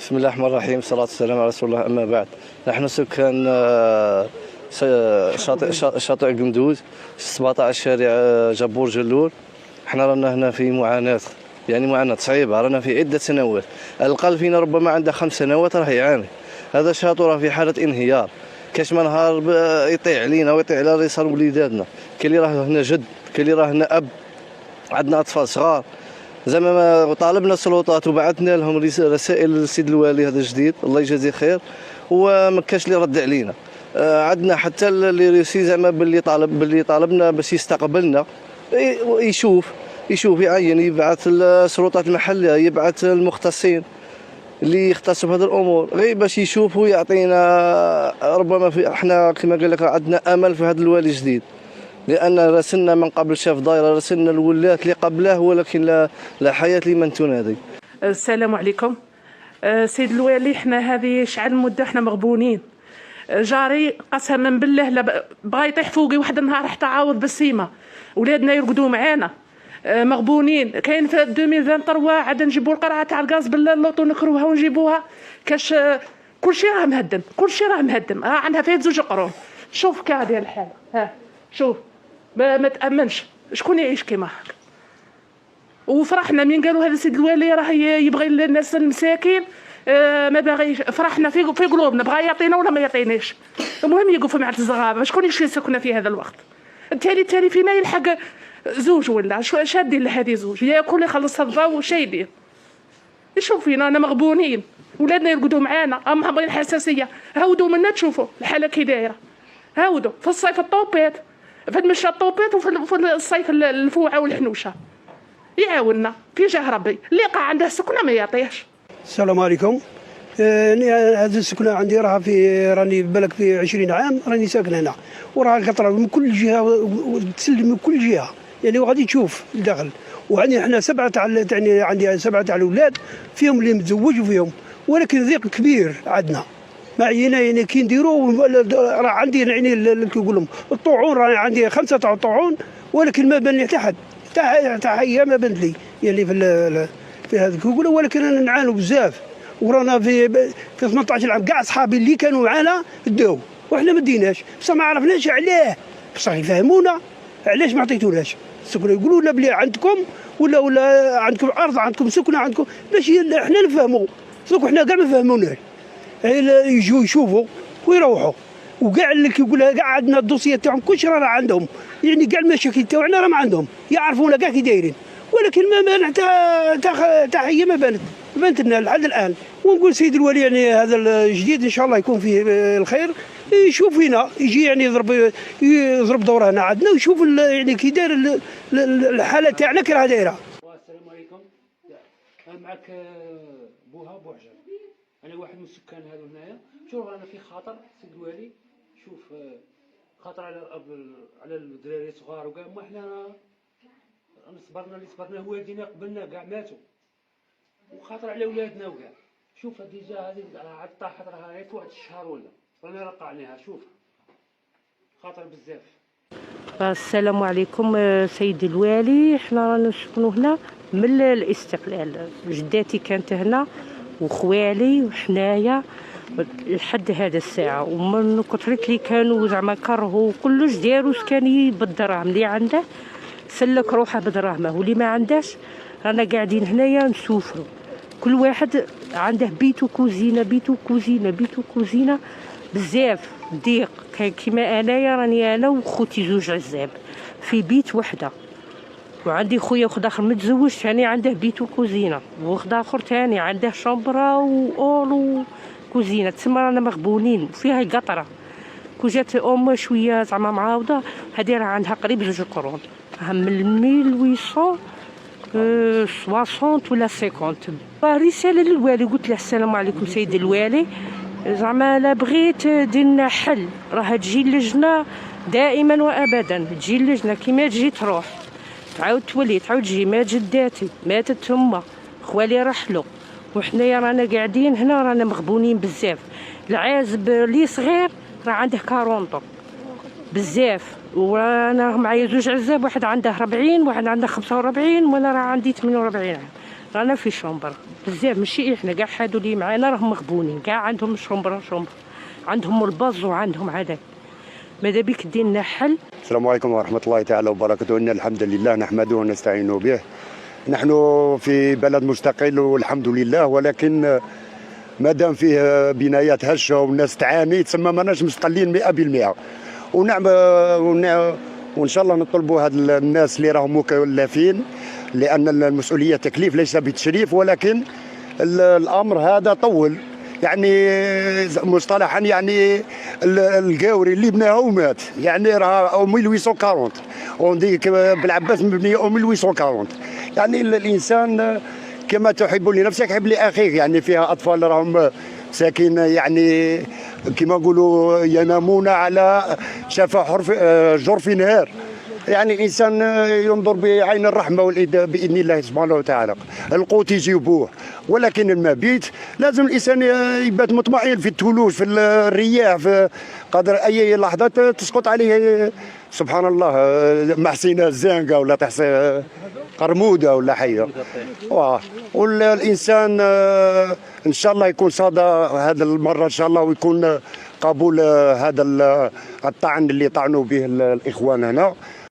بسم الله الرحمن الرحيم، الصلاة والسلام على رسول الله. أما بعد، نحن سكان شاطئ قندوز 17 شارع جبور جلول. احنا رانا هنا في معاناة، يعني معاناة صعيبة، رانا في عدة سنوات. الأقل فينا ربما عنده 5 سنوات راه يعاني. هذا الشاطئ راه في حالة انهيار، كاش ما نهار يطيع علينا ويطيع على رسال وليداتنا. كاين اللي راه هنا جد، كاين اللي راه هنا أب، عندنا أطفال صغار. زعما طالبنا السلطات وبعثنا لهم رسائل للسيد الوالي هذا الجديد، الله يجازيه خير، وما كاش اللي رد علينا. عندنا حتى اللي ريسي زعما باللي طالبنا باش يستقبلنا، يشوف يعين، يبعث السلطات المحليه، يبعث المختصين اللي يختصوا بهذه الامور غير باش يشوفوا ويعطينا. ربما احنا كما قال لك عندنا امل في هذا الوالي الجديد، لأن راسلنا من قبل شاف دايره، راسلنا الولات اللي قبله، ولكن لا حياة لمن تنادي. السلام عليكم. سيد الوالي، حنا هذه شحال مده حنا مغبونين. جاري قسما بالله بغا يطيح فوقي واحد النهار حتى عاوض بالسيمه، ولادنا يرقدوا معانا مغبونين. كاين في 2023 عاد نجيبوا القرعه تاع الغاز باللوطو نكروها ونجيبوها كاش. كلشي راه مهدم، كلشي راه مهدم. عندها فيها 2 قرون. شوف كاع ديال الحاله، ها شوف، ما تامنش شكون يعيش كيما هكا. وفرحنا من قالوا هذا السيد الوالي راه يبغي الناس المساكين، ما باغيش. فرحنا في قلوبنا، بغا يعطينا ولا ما يعطيناش، المهم يقف مع الزغابه. شكون يشري سكنه في هذا الوقت؟ التالي فينا يلحق 2 ولا شادين لهذه 2 ياكل يخلص الضو وش يدير. يشوف فينا انا مغبونين، ولادنا يرقدوا معانا، معمرين حساسيه. هاودوا منا تشوفوا الحاله كي دايره. هاودوا في الصيف الطوبيت، في المشى الطوبيت، وفي الصيف الفوعه والحنوشه. يعاوننا في جاه ربي، اللي قاع عنده سكنه ما يعطيهش. السلام عليكم. هذه السكنه عندي راها راني بالك في 20 عام راني ساكن هنا، وراه القطره من كل جهه وتسلم من كل جهه، يعني وغادي تشوف الداخل. وعندي احنا 7 يعني عندي 7 تاع الاولاد، فيهم اللي متزوج وفيهم، ولكن ضيق كبير عندنا. ما عينا يعني كي نديروا راه عندي يعني كيقول لهم الطاعون، راه عندي 5 تاع الطاعون، ولكن ما بان لي حتى حد تاع هي ما بانت لي يعني في هذا كيقولوا. ولكن انا نعانوا بزاف، ورانا في 18 عام كاع صحابي اللي كانوا معانا داو وحنا ما ديناش، بصح ما عرفناش علاه، بصح يفهمونا علاش ما عطيتوناش السكنه. يقولوا لنا بلي عندكم ولا عندكم ارض، عندكم سكنه، عندكم باش احنا نفهموا. دوك حنا كاع ما فهموناش، يجوا يشوفوا ويروحوا. وكاع اللي كيقولها كاع عندنا الدوسيه تاعهم كلشي راه عندهم، يعني كاع المشاكل تاعنا راه عندهم، يعرفونا كاع كي دايرين. ولكن ما بان حتى هي ما بانت لنا لحد الان. ونقول سيد الولي يعني هذا الجديد ان شاء الله يكون فيه الخير، يشوف فينا، يجي يعني يضرب دوره هنا عندنا ويشوف يعني كي داير الحاله تاعنا كي راه دايره. السلام عليكم. انا معك بوها بوحجر، انا واحد من السكان هذو هنايا. شوف رانا في خطر سيد الوالي، شوف خطر على الدراري الصغار وكاع. ما احنا صبرنا اللي صبرنا، والدينا قبلنا كاع ماتوا، وخاطر على ولادنا وكاع. شوف ديجا هذه عاد طاحت راها في واحد الشهر ولا رانا رقعناها. شوف خاطر بزاف. السلام عليكم سيد الوالي. احنا رانا نسكنوا هنا من الاستقلال، جداتي كانت هنا وخوالي وحنايا لحد هذا الساعه، ومن كثرة اللي كانوا زعما كرهوا كلش داروا سكاني بالدراهم. اللي عنده سلك روحه بدراهمه، واللي ما عندهش رانا قاعدين هنايا نسوفروا. كل واحد عنده بيتو كوزينه، بيتو كوزينه، بيتو كوزينه، بزاف ضيق. كيما انايا راني انا وخوتي 2 عزاب في بيت وحده، وعندي خويا واحد اخر متزوج ثاني عنده بيتو كوزينه، واحد اخر ثاني عنده شومبره واول وكوزينه. تسمى رانا مغبونين فيها قطره. كو جات ام شويه زعما معاوضه، هذه راه عندها قريب 2 قرون، من 1860 ولا 50. رساله للوالي، قلت له السلام عليكم سيد الوالي، زعما لا بغيت دير لنا حل، راه تجي اللجنه دائما وابدا، تجي اللجنه كيما تجي تروح، تعاود تولي تعاود تجي. مات جداتي، ماتت تما، خوالي رحلوا، وحنايا رانا قاعدين هنا رانا مغبونين بزاف. العازب اللي صغير راه عنده 40 بزاف، وانا معايا 2 عزاب، واحد عنده 40 واحد عنده 45 وانا راه عندي 48 عام. رانا في شومبر بزاف، ماشي احنا كاع هادو اللي معانا راهم مغبونين كاع عندهم شومبر عندهم الباز وعندهم عذاب. ماذا بك دير لنا حل. السلام عليكم ورحمة الله تعالى وبركاته. إن الحمد لله نحمده ونستعين به. نحن في بلد مستقل والحمد لله، ولكن ما دام فيه بنايات هشة والناس تعاني تسمى ماناش مستقلين 100%. وإن شاء الله نطلبوا هاد الناس اللي راهم مكلفين، لأن المسؤولية تكليف ليس بتشريف، ولكن الأمر هذا طول. يعني مصطلحا يعني القاوري اللي بناها ومات، يعني راه 1840 ونديك بالعباس مبنيه 1840. يعني الانسان كما تحب لنفسك حب لاخيك. يعني فيها اطفال راهم ساكن، يعني كما نقولوا ينامون على شفا جرف نهار. يعني الانسان ينظر بعين الرحمه باذن الله سبحانه وتعالى. القوت يجيبوه، ولكن المبيت لازم الانسان يبات مطمئن في الثلوج في الرياح، في قدر اي لحظه تسقط عليه سبحان الله محسنه الزانقه ولا تحصي قرموده ولا حيه. والانسان ان شاء الله يكون صادق هذا المره ان شاء الله، ويكون قبول هذا الطعن اللي طعنوا به الاخوان هنا.